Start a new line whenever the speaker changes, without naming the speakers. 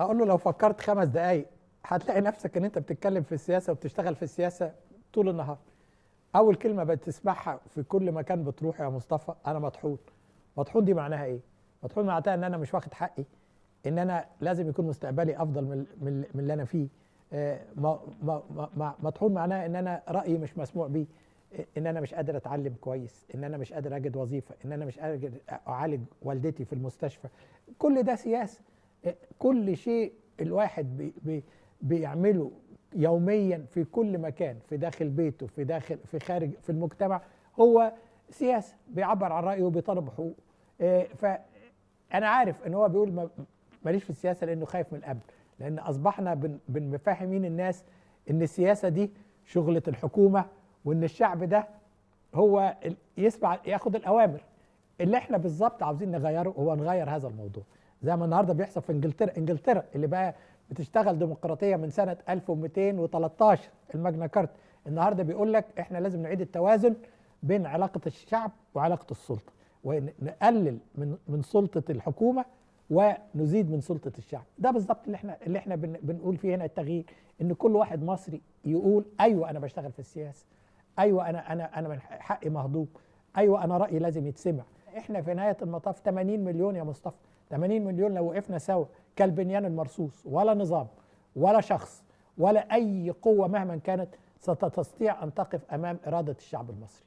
اقول له لو فكرت 5 دقايق هتلاقي نفسك ان انت بتتكلم في السياسه وبتشتغل في السياسه طول النهار. اول كلمه بتسمعها في كل مكان بتروح يا مصطفى: انا مطحون. مطحون دي معناها ايه؟ مطحون معناها ان انا مش واخد حقي، ان انا لازم يكون مستقبلي افضل من اللي انا فيه. مطحون معناها ان انا رايي مش مسموع بيه، ان انا مش قادر اتعلم كويس، ان انا مش قادر اجد وظيفه، ان انا مش قادر اعالج والدتي في المستشفى. كل ده سياسه. كل شيء الواحد بيعمله يوميا في كل مكان، في داخل بيته، في داخل، في خارج، في المجتمع، هو سياسه. بيعبر عن رايه وبيطالب بحقوقه. فانا عارف ان هو بيقول ماليش في السياسه لانه خايف من الامن، لان اصبحنا بنفهمين الناس ان السياسه دي شغله الحكومه، وان الشعب ده هو يسمع ياخد الاوامر. اللي احنا بالظبط عاوزين نغيره هو نغير هذا الموضوع، زي ما النهارده بيحصل في انجلترا اللي بقى بتشتغل ديمقراطيه من سنه 1213 الماجنا كارتا. النهارده بيقول لك احنا لازم نعيد التوازن بين علاقه الشعب وعلاقه السلطه، ونقلل من سلطه الحكومه ونزيد من سلطه الشعب. ده بالظبط اللي احنا بنقول فيه هنا التغيير، ان كل واحد مصري يقول ايوه انا بشتغل في السياسه، ايوه انا من حقي مهضوم، ايوه انا رايي لازم يتسمع. احنا في نهايه المطاف 80 مليون يا مصطفى، 80 مليون لو وقفنا سوا كالبنيان المرصوص، ولا نظام ولا شخص ولا اي قوه مهما كانت ستستطيع ان تقف امام اراده الشعب المصري.